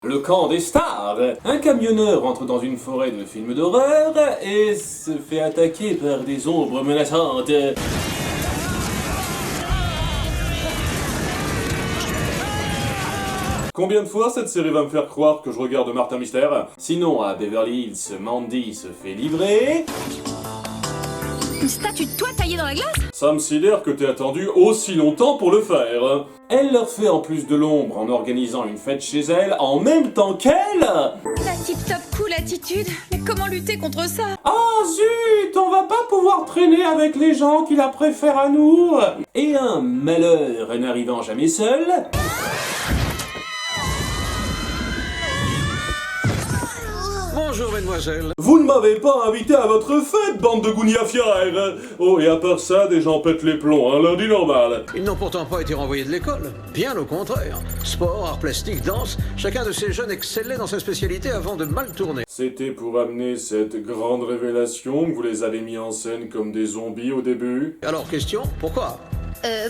Le camp des stars. Un camionneur entre dans une forêt de films d'horreur et se fait attaquer par des ombres menaçantes. Combien de fois cette série va me faire croire que je regarde Martin Mystère? Sinon, à Beverly Hills, Mandy se fait livrer. Une statue de toi taillée dans la glace? Ça me sidère que t'aies attendu aussi longtemps pour le faire. Elle leur fait en plus de l'ombre en organisant une fête chez elle en même temps qu'elle. La tip-top cool attitude. Mais comment lutter contre ça? Ah zut, on va pas pouvoir traîner avec les gens qui la préfèrent à nous. Et un malheur n'arrivant jamais seul. Bonjour, mademoiselle. Vous ne m'avez pas invité à votre fête, bande de gougnafières. Oh, et à part ça, des gens pètent les plombs, un lundi normal. Ils n'ont pourtant pas été renvoyés de l'école. Bien au contraire. Sport, arts plastiques, danse, chacun de ces jeunes excellait dans sa spécialité avant de mal tourner. C'était pour amener cette grande révélation que vous les avez mis en scène comme des zombies au début. Alors, question, pourquoi?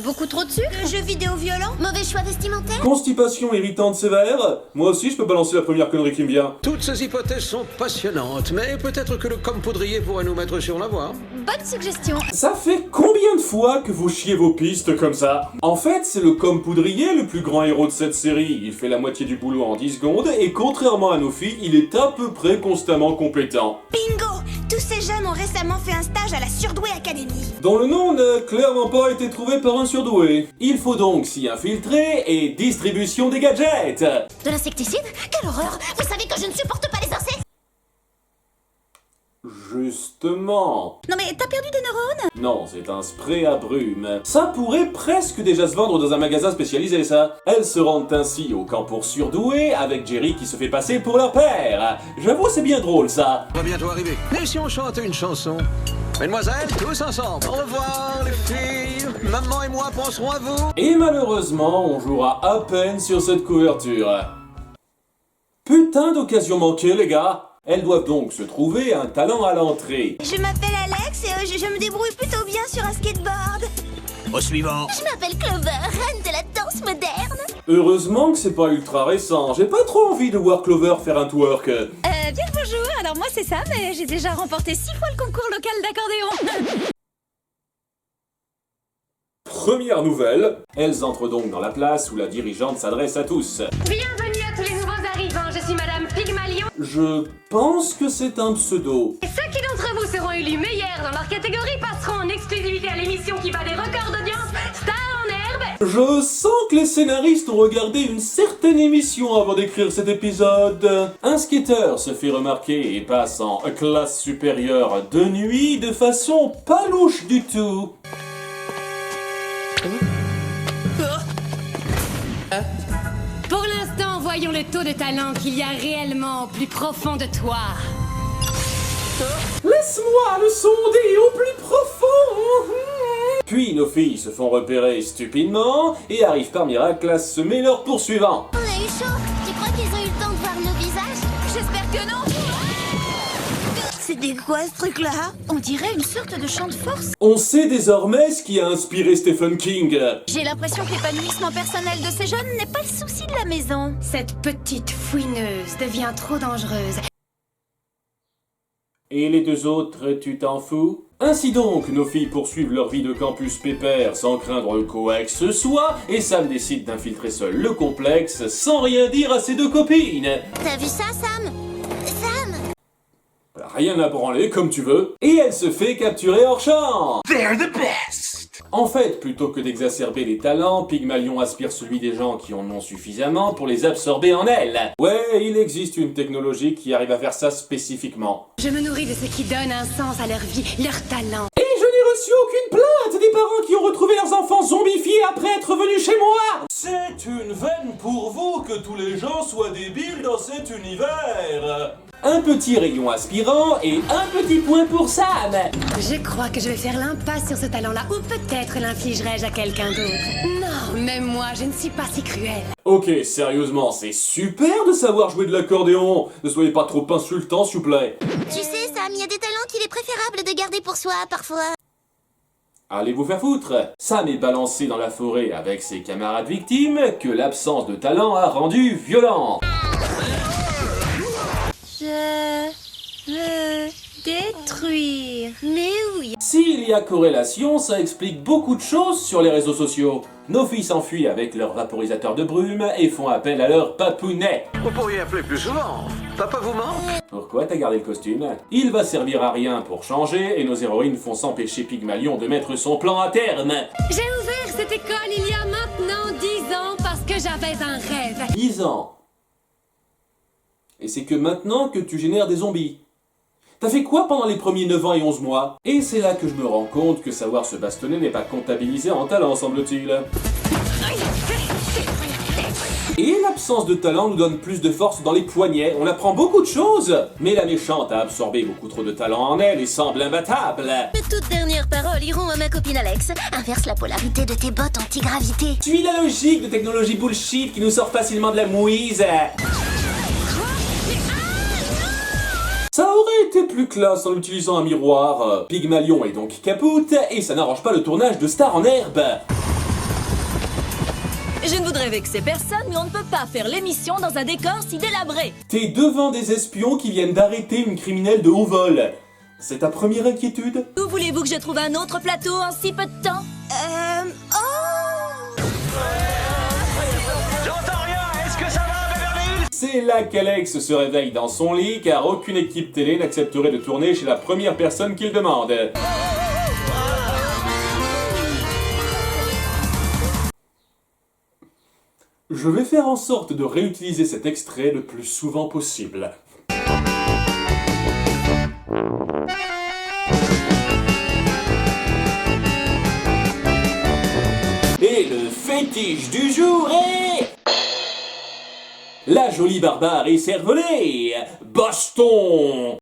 Beaucoup trop de sucre? Jeux vidéo violents? Mauvais choix vestimentaire? Constipation irritante sévère? Moi aussi je peux balancer la première connerie qui me vient. Toutes ces hypothèses sont passionnantes, mais peut-être que le poudrier pourrait nous mettre sur la voie. Bonne suggestion. Ça fait combien de fois que vous chiez vos pistes comme ça? En fait, c'est le poudrier le plus grand héros de cette série. Il fait la moitié du boulot en 10 secondes et contrairement à nos filles, il est à peu près constamment compétent. Bingo! Tous ces jeunes ont récemment fait un stage à la Surdoué Academy. Dont le nom n'a clairement pas été trouvé par un surdoué. Il faut donc s'y infiltrer et distribution des gadgets. De l'insecticide? Quelle horreur! Vous savez que je ne supporte pas les insectes! Justement. Non mais t'as perdu des neurones? Non, c'est un spray à brume. Ça pourrait presque déjà se vendre dans un magasin spécialisé, ça. Elles se rendent ainsi au camp pour surdoués avec Jerry qui se fait passer pour leur père. J'avoue, c'est bien drôle, ça. On va bientôt arriver. Mais si on chante une chanson? Mesdemoiselles, tous ensemble. Au revoir, les filles. Maman et moi penserons à vous. Et malheureusement, on jouera à peine sur cette couverture. Putain d'occasion manquée, les gars. Elles doivent donc se trouver un talent à l'entrée. Je m'appelle Alex et je me débrouille plutôt bien sur un skateboard. Au suivant. Je m'appelle Clover, reine de la danse moderne. Heureusement que c'est pas ultra récent. J'ai pas trop envie de voir Clover faire un twerk. Bien le bonjour, alors moi c'est Sam et j'ai déjà remporté 6 fois le concours local d'accordéon. Première nouvelle, elles entrent donc dans la place où la dirigeante s'adresse à tous. Bienvenue à tous les nouveaux arrivants, je suis Madame Pygmalion. Je pense que c'est un pseudo. Et ceux qui d'entre vous seront élus meilleurs dans leur catégorie passeront en exclusivité à l'émission qui bat des records d'audience, Star en herbe. Je sens que les scénaristes ont regardé une certaine émission avant d'écrire cet épisode. Un skateur se fait remarquer et passe en classe supérieure de nuit de façon pas louche du tout. Pour l'instant, voyons le taux de talent qu'il y a réellement au plus profond de toi. Laisse-moi le sonder au plus profond. Puis nos filles se font repérer stupidement et arrivent par miracle à semer leurs poursuivants. On a eu chaud. Tu crois qu'ils ont eu le temps de voir nos visages? J'espère que non. C'était quoi ce truc-là? On dirait une sorte de chant de force. On sait désormais ce qui a inspiré Stephen King. J'ai l'impression que l'épanouissement personnel de ces jeunes n'est pas le souci de la maison. Cette petite fouineuse devient trop dangereuse. Et les deux autres, tu t'en fous? Ainsi donc, nos filles poursuivent leur vie de campus pépère sans craindre quoi que ce soit, et Sam décide d'infiltrer seul le complexe sans rien dire à ses deux copines. T'as vu ça, Sam? Sam! Rien à branler, comme tu veux. Et elle se fait capturer hors champ. They're the best. En fait, plutôt que d'exacerber les talents, Pygmalion aspire celui des gens qui en ont suffisamment pour les absorber en elle. Ouais, il existe une technologie qui arrive à faire ça spécifiquement. Je me nourris de ce qui donne un sens à leur vie, leur talent. Et je n'ai reçu aucune plainte des parents qui ont retrouvé leurs enfants zombifiés après être venus chez moi. C'est une veine pour vous que tous les gens soient débiles dans cet univers. Un petit rayon aspirant et un petit point pour Sam. Je crois que je vais faire l'impasse sur ce talent-là, ou peut-être l'infligerai-je à quelqu'un d'autre. Non, même moi, je ne suis pas si cruelle. Ok, sérieusement, c'est super de savoir jouer de l'accordéon. Ne soyez pas trop insultant, s'il vous plaît. Tu sais, Sam, il y a des talents qu'il est préférable de garder pour soi, parfois. Allez vous faire foutre. Sam est balancé dans la forêt avec ses camarades victimes que l'absence de talent a rendu violent. détruire. Mais oui. S'il y a corrélation, ça explique beaucoup de choses sur les réseaux sociaux. Nos filles s'enfuient avec leur vaporisateur de brume et font appel à leur papounet. Vous pourriez appeler plus souvent. Papa vous manque? Pourquoi t'as gardé le costume? Il va servir à rien pour changer et nos héroïnes font s'empêcher Pygmalion de mettre son plan à terme. J'ai ouvert cette école il y a maintenant 10 ans parce que j'avais un rêve. 10 ans. Et c'est que maintenant que tu génères des zombies. T'as fait quoi pendant les premiers 9 ans et 11 mois? Et c'est là que je me rends compte que savoir se bastonner n'est pas comptabilisé en talent, semble-t-il. Et l'absence de talent nous donne plus de force dans les poignets, on apprend beaucoup de choses. Mais la méchante a absorbé beaucoup trop de talent en elle et semble imbattable. Mes toutes dernières paroles iront à ma copine Alex. Inverse la polarité de tes bottes anti-gravité. Suis la logique de technologie bullshit qui nous sort facilement de la mouise. Ça aurait été plus classe en utilisant un miroir. Pygmalion est donc capoute et ça n'arrange pas le tournage de Star en herbe. Je ne voudrais vexer personne, mais on ne peut pas faire l'émission dans un décor si délabré. T'es devant des espions qui viennent d'arrêter une criminelle de haut vol. C'est ta première inquiétude? Où voulez-vous que je trouve un autre plateau en si peu de temps? J'entends rien. Est-ce que ça va, Beverly Hills? C'est là qu'Alex se réveille dans son lit car aucune équipe télé n'accepterait de tourner chez la première personne qu'il demande. Je vais faire en sorte de réutiliser cet extrait le plus souvent possible. Et le fétiche du jour est... la jolie barbare et cervelée, Baston.